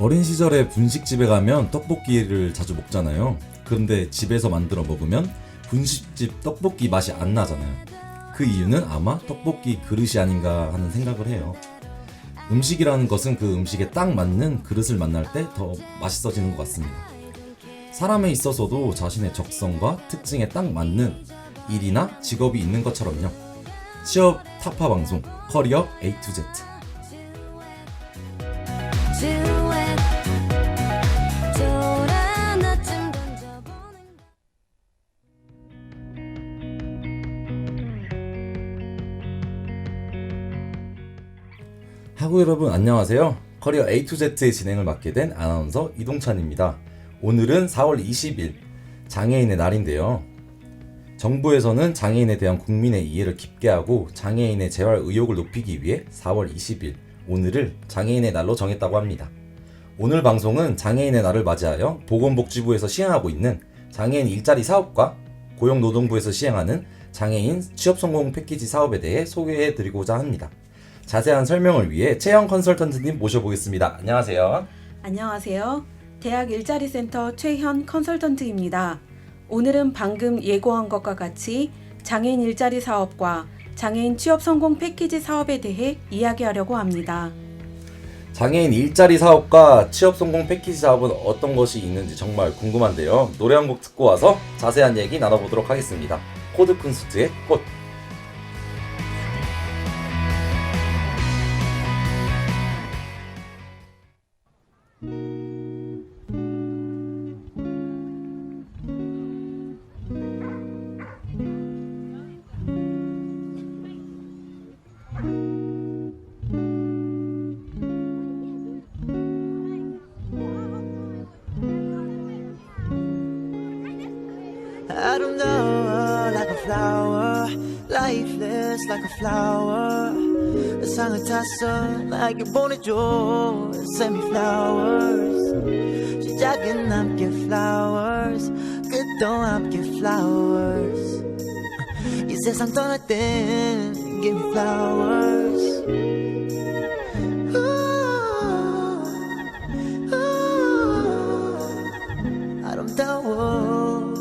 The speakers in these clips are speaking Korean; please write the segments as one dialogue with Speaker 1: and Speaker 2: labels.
Speaker 1: 어린 시절에 분식집에 가면 떡볶이를 자주 먹잖아요. 그런데 집에서 만들어 먹으면 분식집 떡볶이 맛이 안 나잖아요. 그 이유는 아마 떡볶이 그릇이 아닌가 하는 생각을 해요. 음식이라는 것은 그 음식에 딱 맞는 그릇을 만날 때 더 맛있어지는 것 같습니다. 사람에 있어서도 자신의 적성과 특징에 딱 맞는 일이나 직업이 있는 것처럼요. 취업 타파 방송 커리어 A to Z. 하구 여러분 안녕하세요. 커리어 A to Z의 진행을 맡게 된 아나운서 이동찬입니다. 오늘은 4월 20일 장애인의 날인데요. 정부에서는 장애인에 대한 국민의 이해를 깊게 하고 장애인의 재활 의욕을 높이기 위해 4월 20일 오늘을 장애인의 날로 정했다고 합니다. 오늘 방송은 장애인의 날을 맞이하여 보건복지부에서 시행하고 있는 장애인 일자리 사업과 고용노동부에서 시행하는 장애인 취업성공 패키지 사업에 대해 소개해드리고자 합니다. 자세한 설명을 위해 채영 컨설턴트님 모셔보겠습니다. 안녕하세요.
Speaker 2: 안녕하세요. 대학 일자리센터 최현 컨설턴트입니다. 오늘은 방금 예고한 것과 같이 장애인 일자리 사업과 장애인 취업 성공 패키지 사업에 대해 이야기하려고 합니다.
Speaker 1: 장애인 일자리 사업과 취업 성공 패키지 사업은 어떤 것이 있는지 정말 궁금한데요. 노래 한 곡 듣고 와서 자세한 얘기 나눠보도록 하겠습니다. 코드 쿤스트의 꽃.
Speaker 3: 아름다워 like a flower, lifeless like a flower. 세상을 탔어 나에게 보내줘 send me flowers. 시작은 함께 flowers, 끝도 함께 flowers. 이 세상 떠날 땐 give me flowers. 아름다워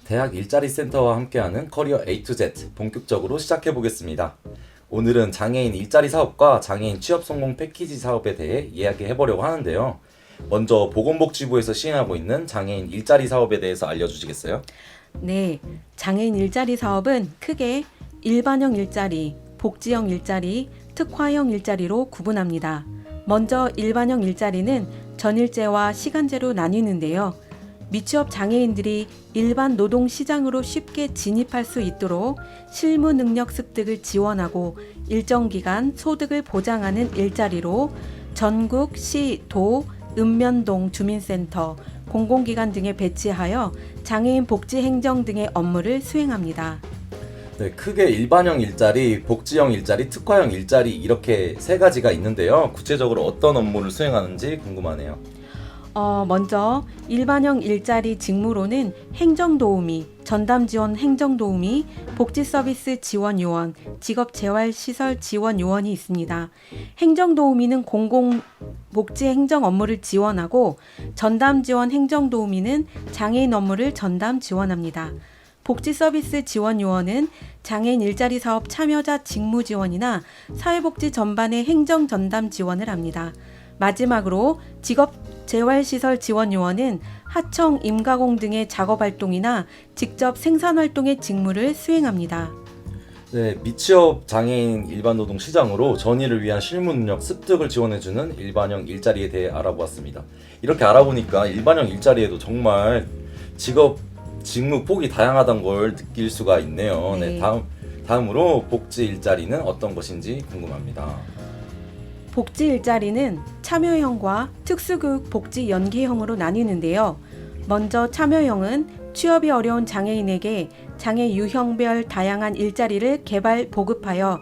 Speaker 1: 대학 일자리 센터와 함께하는 커리어 A to Z 본격적으로 시작해보겠습니다. 오늘은 장애인 일자리 사업과 장애인 취업 성공 패키지 사업에 대해 이야기해보려고 하는데요. 먼저 보건복지부에서 시행하고 있는 장애인 일자리 사업에 대해서 알려주시겠어요?
Speaker 2: 네, 장애인 일자리 사업은 크게 일반형 일자리, 복지형 일자리, 특화형 일자리로 구분합니다. 먼저 일반형 일자리는 전일제와 시간제로 나뉘는데요. 미취업 장애인들이 일반 노동시장으로 쉽게 진입할 수 있도록 실무 능력 습득을 지원하고 일정 기간 소득을 보장하는 일자리로 전국 시, 도, 읍면동 주민센터, 공공기관 등에 배치하여 장애인 복지 행정 등의 업무를 수행합니다.
Speaker 1: 네, 크게 일반형 일자리, 복지형 일자리, 특화형 일자리 이렇게 세 가지가 있는데요. 구체적으로 어떤 업무를 수행하는지 궁금하네요.
Speaker 2: 먼저 일반형 일자리 직무로는 행정도우미, 전담지원 행정도우미, 복지서비스 지원요원, 직업재활시설 지원요원이 있습니다. 행정도우미는 공공복지행정 업무를 지원하고 전담지원 행정도우미는 장애인 업무를 전담 지원합니다. 복지서비스 지원요원은 장애인 일자리 사업 참여자 직무 지원이나 사회복지 전반의 행정 전담 지원을 합니다. 마지막으로 직업재활시설 지원요원은 하청, 임가공 등의 작업활동이나 직접 생산활동의 직무를 수행합니다.
Speaker 1: 네, 미취업 장애인 일반 노동 시장으로 전의를 위한 실무 능력 습득을 지원해주는 일반형 일자리에 대해 알아보았습니다. 이렇게 알아보니까 일반형 일자리에도 정말 직무 폭이 다양하다는 걸 느낄 수가 있네요. 네, 다음으로 복지 일자리는 어떤 것인지 궁금합니다.
Speaker 2: 복지 일자리는 참여형과 특수교육 복지 연계형으로 나뉘는데요. 먼저 참여형은 취업이 어려운 장애인에게 장애 유형별 다양한 일자리를 개발 보급하여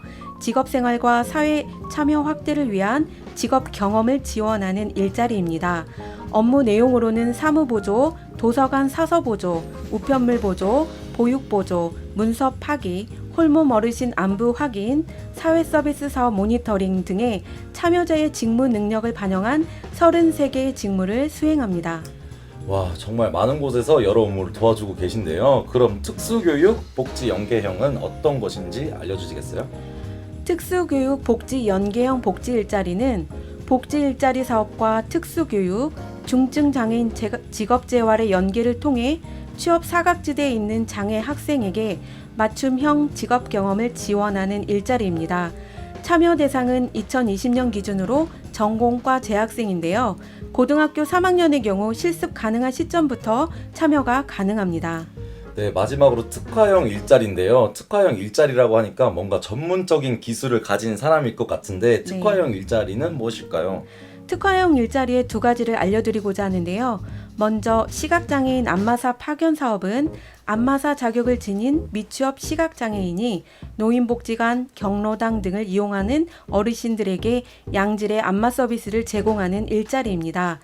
Speaker 2: 직업생활과 사회 참여 확대를 위한 직업 경험을 지원하는 일자리입니다. 업무 내용으로는 사무보조, 도서관 사서보조, 우편물보조, 보육보조, 문서 파기, 홀몸 어르신 안부 확인, 사회서비스 사업 모니터링 등의 참여자의 직무 능력을 반영한 33개의 직무를 수행합니다.
Speaker 1: 와, 정말 많은 곳에서 여러 업무를 도와주고 계신데요. 그럼 특수교육 복지 연계형은 어떤 것인지 알려주시겠어요?
Speaker 2: 특수교육 복지 연계형 복지 일자리는 복지 일자리 사업과 특수교육, 중증 장애인 직업재활의 연계를 통해 취업 사각지대에 있는 장애 학생에게 맞춤형 직업 경험을 지원하는 일자리입니다. 참여 대상은 2020년 기준으로 전공과 재학생인데요. 고등학교 3학년의 경우 실습 가능한 시점부터 참여가 가능합니다.
Speaker 1: 네, 마지막으로 특화형 일자리인데요. 특화형 일자리라고 하니까 뭔가 전문적인 기술을 가진 사람일 것 같은데 특화형 일자리는 무엇일까요?
Speaker 2: 특화형 일자리의 두 가지를 알려드리고자 하는데요. 먼저 시각장애인 안마사 파견 사업은 안마사 자격을 지닌 미취업 시각장애인이 노인복지관, 경로당 등을 이용하는 어르신들에게 양질의 안마 서비스를 제공하는 일자리입니다.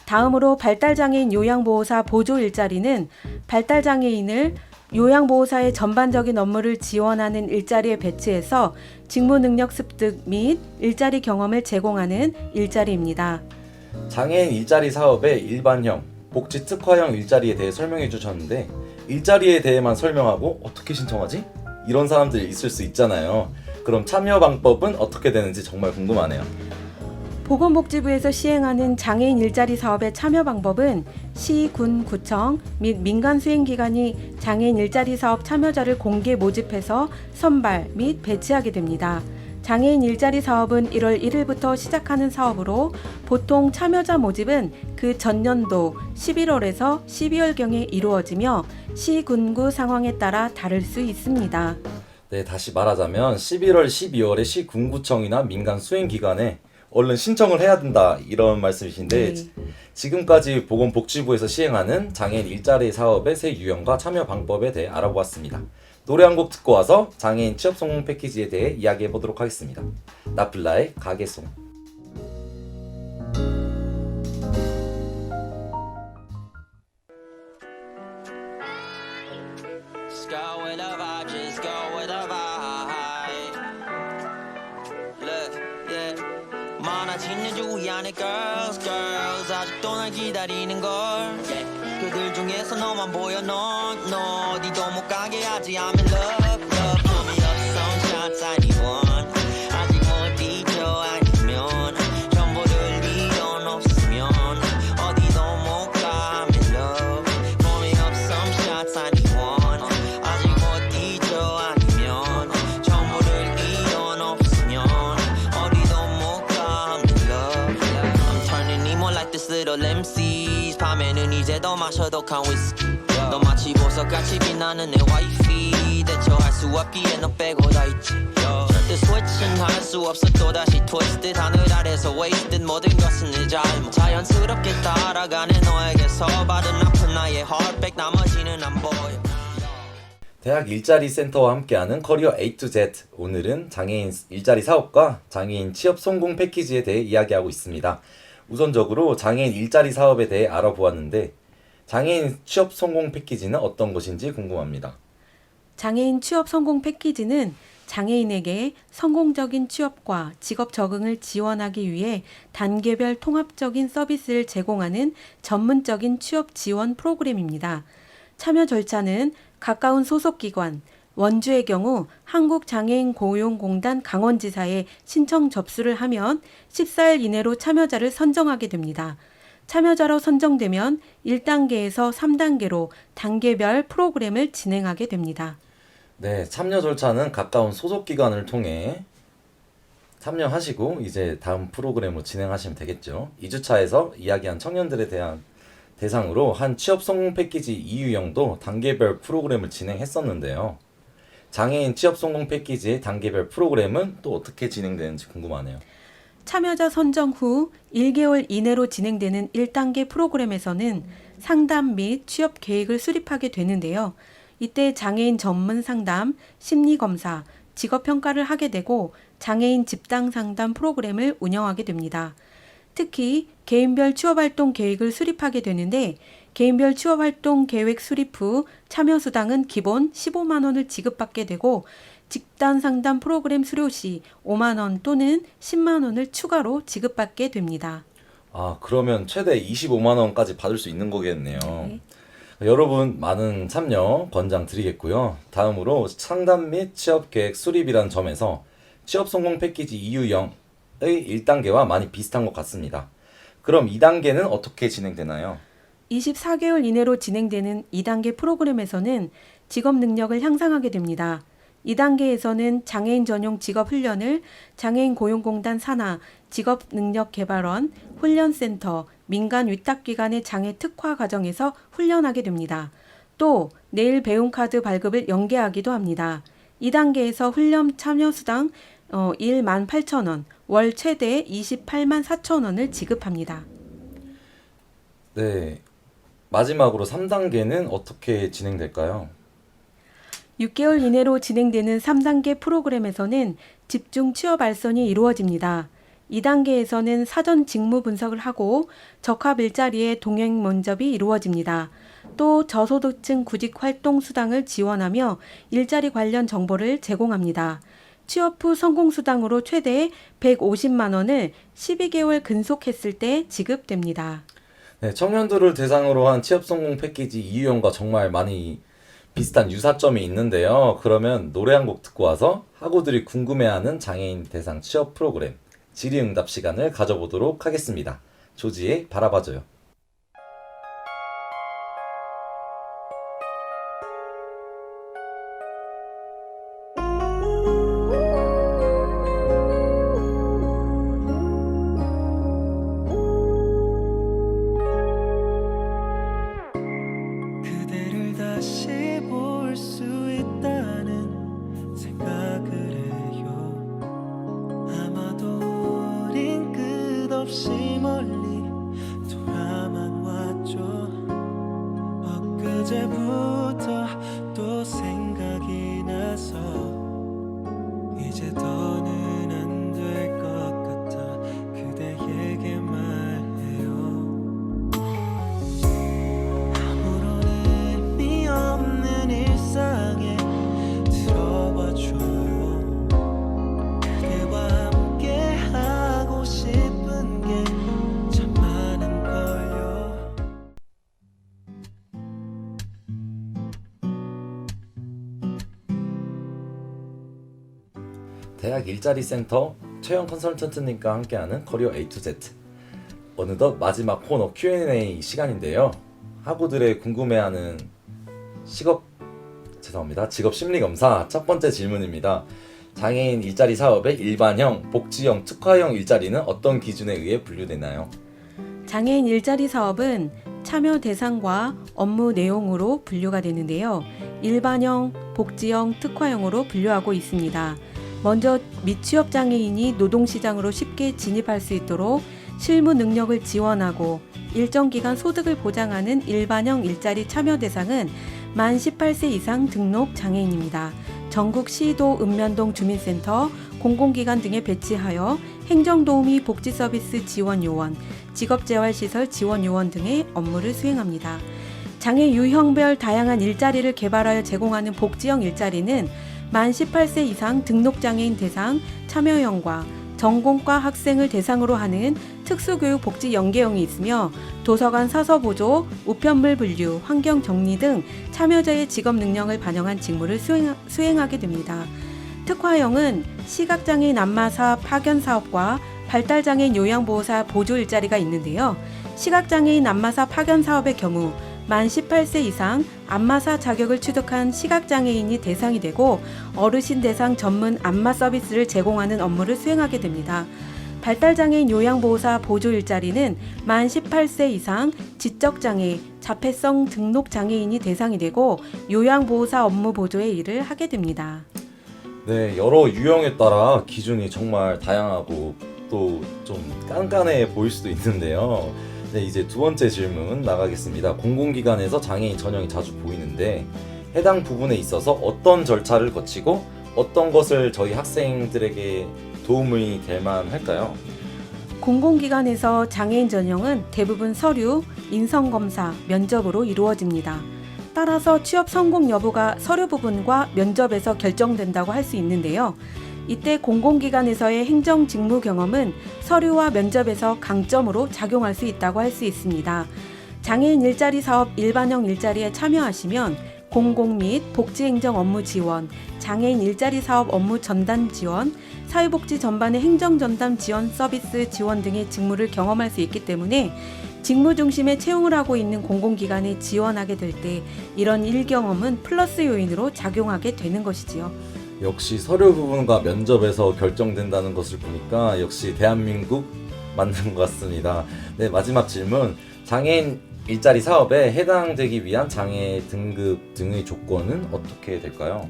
Speaker 2: 다음으로 발달장애인 요양보호사 보조 일자리는 발달장애인을 요양보호사의 전반적인 업무를 지원하는 일자리에 배치해서 직무능력 습득 및 일자리 경험을 제공하는 일자리입니다.
Speaker 1: 장애인 일자리 사업의 일반형, 복지 특화형 일자리에 대해 설명해 주셨는데 일자리에 대해만 설명하고 어떻게 신청하지? 이런 사람들이 있을 수 있잖아요. 그럼 참여 방법은 어떻게 되는지 정말 궁금하네요.
Speaker 2: 보건복지부에서 시행하는 장애인 일자리 사업의 참여 방법은 시, 군, 구청 및 민간 수행기관이 장애인 일자리 사업 참여자를 공개 모집해서 선발 및 배치하게 됩니다. 장애인 일자리 사업은 1월 1일부터 시작하는 사업으로 보통 참여자 모집은 그 전년도 11월에서 12월경에 이루어지며 시, 군구 상황에 따라 다를 수 있습니다.
Speaker 1: 네, 다시 말하자면 11월, 12월에 시 군구청이나 민간 수행기관에 얼른 신청을 해야 된다 이런 말씀이신데 지금까지 보건복지부에서 시행하는 장애인 일자리 사업의 새 유형과 참여 방법에 대해 알아보았습니다. 노래 한 곡 듣고 와서 장애인 취업 성공 패키지에 대해 이야기해 보도록 하겠습니다. 나플라의 가게송.
Speaker 3: Just go with the vibe, just go with the vibe. Look, yeah. 많아지는 주위 안에 girls, girls 아직도 날 기다리는 걸. 그들 중에서 너만 보여, 너 어디도 못 가게 하지. I'm in love, love. Pull me up some shots, I need one. 아직 못 잊어 아니면 전부를 이론 없으면 어디도 못 가. I'm in love. Pull me up some shots, I need one. 아직 못 잊어 아니면 전부를 이론 없으면 어디도 못 가. I'm in love. I'm turning emo like this little MCs. 밤에는 이제 더 마셔도 칸 위스키. 너 마치 보석같이 빛나는 내 와이피. 대처할 수 없기에 너 빼고 다 있지. 절대 switch는 할 수 없어 또다시 twisted. 하늘 아래서 wasted 모든 것은 내 잘못. 자연스럽게 따라가는 너에게서 받은 아픈 나의 heartbreak 나머지는 안 보여.
Speaker 1: 대학 일자리 센터와 함께하는 커리어 A to Z. 오늘은 장애인 일자리 사업과 장애인 취업 성공 패키지에 대해 이야기하고 있습니다. 우선적으로 장애인 일자리 사업에 대해 알아보았는데 장애인 취업 성공 패키지는 어떤 것인지 궁금합니다.
Speaker 2: 장애인 취업 성공 패키지는 장애인에게 성공적인 취업과 직업 적응을 지원하기 위해 단계별 통합적인 서비스를 제공하는 전문적인 취업 지원 프로그램입니다. 참여 절차는 가까운 소속기관, 원주의 경우 한국장애인고용공단 강원지사에 신청 접수를 하면 14일 이내로 참여자를 선정하게 됩니다. 참여자로 선정되면 1단계에서 3단계로 단계별 프로그램을 진행하게 됩니다.
Speaker 1: 네, 참여 절차는 가까운 소속기관을 통해 참여하시고 이제 다음 프로그램으로 진행하시면 되겠죠. 2주차에서 이야기한 청년들에 대한 대상으로 한 취업 성공 패키지 이유형도 단계별 프로그램을 진행했었는데요. 장애인 취업 성공 패키지의 단계별 프로그램은 또 어떻게 진행되는지 궁금하네요.
Speaker 2: 참여자 선정 후 1개월 이내로 진행되는 1단계 프로그램에서는 상담 및 취업 계획을 수립하게 되는데요. 이때 장애인 전문 상담, 심리검사, 직업평가를 하게 되고 장애인 집단 상담 프로그램을 운영하게 됩니다. 특히 개인별 취업활동 계획을 수립하게 되는데 개인별 취업활동 계획 수립 후 참여수당은 기본 15만 원을 지급받게 되고 집단 상담 프로그램 수료 시 5만 원 또는 10만 원을 추가로 지급받게 됩니다.
Speaker 1: 아, 그러면 최대 25만 원까지 받을 수 있는 거겠네요.
Speaker 2: 네.
Speaker 1: 여러분 많은 참여 권장드리겠고요. 다음으로 상담 및 취업 계획 수립이란 점에서 취업 성공 패키지 EU형의 1단계와 많이 비슷한 것 같습니다. 그럼 2단계는 어떻게 진행되나요?
Speaker 2: 24개월 이내로 진행되는 2단계 프로그램에서는 직업 능력을 향상하게 됩니다. 2단계에서는 장애인 전용 직업 훈련을 장애인 고용공단 산하 직업능력개발원, 훈련센터, 민간 위탁기관의 장애 특화 과정에서 훈련하게 됩니다. 또 내일 배움 카드 발급을 연계하기도 합니다. 2단계에서 훈련 참여 수당 18,000원, 월 최대 28만 4천원을 지급합니다.
Speaker 1: 네. 마지막으로 3단계는 어떻게 진행될까요?
Speaker 2: 6개월 이내로 진행되는 3단계 프로그램에서는 집중 취업 알선이 이루어집니다. 2단계에서는 사전 직무 분석을 하고 적합 일자리에 동행 면접이 이루어집니다. 또 저소득층 구직 활동 수당을 지원하며 일자리 관련 정보를 제공합니다. 취업 후 성공 수당으로 최대 150만 원을 12개월 근속했을 때 지급됩니다.
Speaker 1: 네, 청년들을 대상으로 한 취업 성공 패키지 EU형과 정말 많이 비슷한 유사점이 있는데요. 그러면 노래 한 곡 듣고 와서 학우들이 궁금해하는 장애인 대상 취업 프로그램 질의응답 시간을 가져보도록 하겠습니다. 조지의 바라봐줘요.
Speaker 4: 그대를 다시 볼 수 있다는 생각을 해요. 아마도 우린 끝없이 멀리 돌아만 왔죠. 엊그제부터 또 생각이 나서 이제 더는 안 될 것 같아 그대에게 말해요. 아무런 의미 없는 일상에 들어와줘요. 그대와 함께 하고 싶은 게 참 많은 걸요.
Speaker 1: 대학 일자리 센터 최영 컨설턴트님과 함께하는 커리어 A to Z. 어느덧 마지막 코너 Q&A 시간인데요. 학우들의 궁금해하는 직업 심리 검사 첫 번째 질문입니다. 장애인 일자리 사업의 일반형, 복지형, 특화형 일자리는 어떤 기준에 의해 분류되나요?
Speaker 2: 장애인 일자리 사업은 참여 대상과 업무 내용으로 분류가 되는데요. 일반형, 복지형, 특화형으로 분류하고 있습니다. 먼저 미취업 장애인이 노동시장으로 쉽게 진입할 수 있도록 실무 능력을 지원하고 일정 기간 소득을 보장하는 일반형 일자리 참여 대상은 만 18세 이상 등록 장애인입니다. 전국 시도 읍면동 주민센터, 공공기관 등에 배치하여 행정도우미 복지서비스 지원요원, 직업재활시설 지원요원 등의 업무를 수행합니다. 장애 유형별 다양한 일자리를 개발하여 제공하는 복지형 일자리는 만 18세 이상 등록장애인 대상 참여형과 전공과 학생을 대상으로 하는 특수교육 복지 연계형이 있으며 도서관 사서보조, 우편물 분류, 환경 정리 등 참여자의 직업 능력을 반영한 직무를 수행하게 됩니다. 특화형은 시각장애인 안마사 파견 사업과 발달장애인 요양보호사 보조 일자리가 있는데요. 시각장애인 안마사 파견 사업의 경우 만 18세 이상 안마사 자격을 취득한 시각장애인이 대상이 되고 어르신 대상 전문 안마 서비스를 제공하는 업무를 수행하게 됩니다. 발달장애인 요양보호사 보조 일자리는 만 18세 이상 지적장애, 자폐성 등록장애인이 대상이 되고 요양보호사 업무 보조의 일을 하게 됩니다.
Speaker 1: 네, 여러 유형에 따라 기준이 정말 다양하고 또 좀 깐깐해 보일 수도 있는데요. 네, 이제 두 번째 질문 나가겠습니다. 공공기관에서 장애인 전형이 자주 보이는데 해당 부분에 있어서 어떤 절차를 거치고 어떤 것을 저희 학생들에게 도움이 될 만할까요?
Speaker 2: 공공기관에서 장애인 전형은 대부분 서류, 인성검사, 면접으로 이루어집니다. 따라서 취업 성공 여부가 서류 부분과 면접에서 결정된다고 할 수 있는데요. 이때 공공기관에서의 행정 직무 경험은 서류와 면접에서 강점으로 작용할 수 있다고 할 수 있습니다. 장애인 일자리 사업 일반형 일자리에 참여하시면 공공 및 복지행정 업무 지원, 장애인 일자리 사업 업무 전담 지원, 사회복지 전반의 행정 전담 지원 서비스 지원 등의 직무를 경험할 수 있기 때문에 직무 중심의 채용을 하고 있는 공공기관에 지원하게 될 때 이런 일경험은 플러스 요인으로 작용하게 되는 것이지요.
Speaker 1: 역시 서류 부분과 면접에서 결정된다는 것을 보니까 역시 대한민국 맞는 것 같습니다. 네, 마지막 질문. 장애인 일자리 사업에 해당되기 위한 장애 등급 등의 조건은 어떻게 될까요?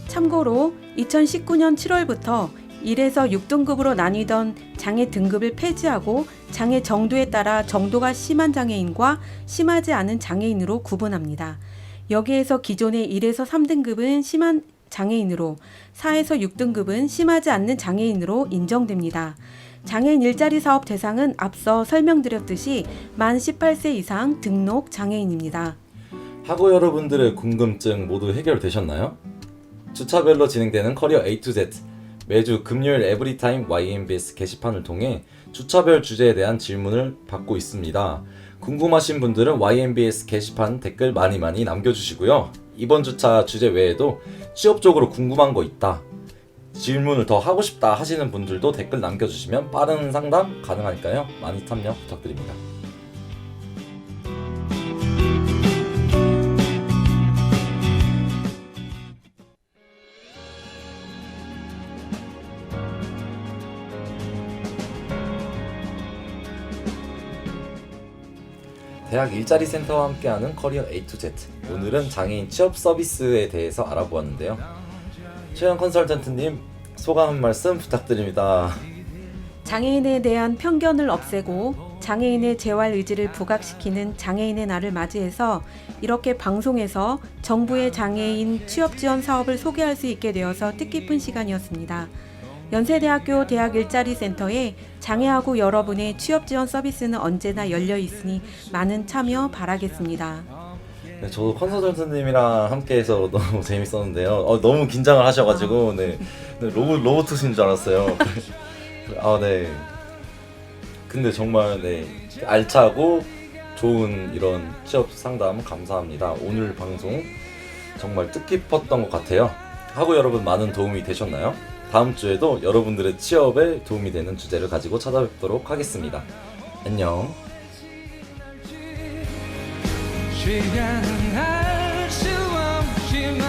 Speaker 2: 참고로 2019년 7월부터 1에서 6등급으로 나뉘던 장애 등급을 폐지하고 장애 정도에 따라 정도가 심한 장애인과 심하지 않은 장애인으로 구분합니다. 여기에서 기존의 1에서 3등급은 심한 장애인으로, 4에서 6등급은 심하지 않는 장애인으로 인정됩니다. 장애인 일자리 사업 대상은 앞서 설명드렸듯이 만 18세 이상 등록 장애인입니다.
Speaker 1: 학우 여러분들의 궁금증 모두 해결되셨나요? 주차별로 진행되는 커리어 A to Z, 매주 금요일 에브리타임 YMBS 게시판을 통해 주차별 주제에 대한 질문을 받고 있습니다. 궁금하신 분들은 YMBS 게시판 댓글 많이 남겨주시고요. 이번 주차 주제 외에도 취업적으로 궁금한 거 있다, 질문을 더 하고 싶다 하시는 분들도 댓글 남겨주시면 빠른 상담 가능하니까요. 많이 참여 부탁드립니다. 대학 일자리 센터와 함께하는 커리어 A to Z. 오늘은 장애인 취업 서비스에 대해서 알아보았는데요. 최현 컨설턴트님, 소감 한 말씀 부탁드립니다.
Speaker 2: 장애인에 대한 편견을 없애고 장애인의 재활 의지를 부각시키는 장애인의 날을 맞이해서 이렇게 방송에서 정부의 장애인 취업 지원 사업을 소개할 수 있게 되어서 뜻깊은 시간이었습니다. 연세대학교 대학일자리센터에 장애하고 여러분의 취업 지원 서비스는 언제나 열려 있으니 많은 참여 바라겠습니다.
Speaker 1: 네, 저도 컨설턴트님이랑 함께해서 너무 재밌었는데요. 너무 긴장을 하셔가지고 네, 로봇이신 줄 알았어요. 네. 근데 정말 네, 알차고 좋은 이런 취업 상담 감사합니다. 오늘 방송 정말 뜻깊었던 것 같아요. 하고 여러분 많은 도움이 되셨나요? 다음 주에도 여러분들의 취업에 도움이 되는 주제를 가지고 찾아뵙도록 하겠습니다. 안녕.
Speaker 4: 시간은 알 수 없지만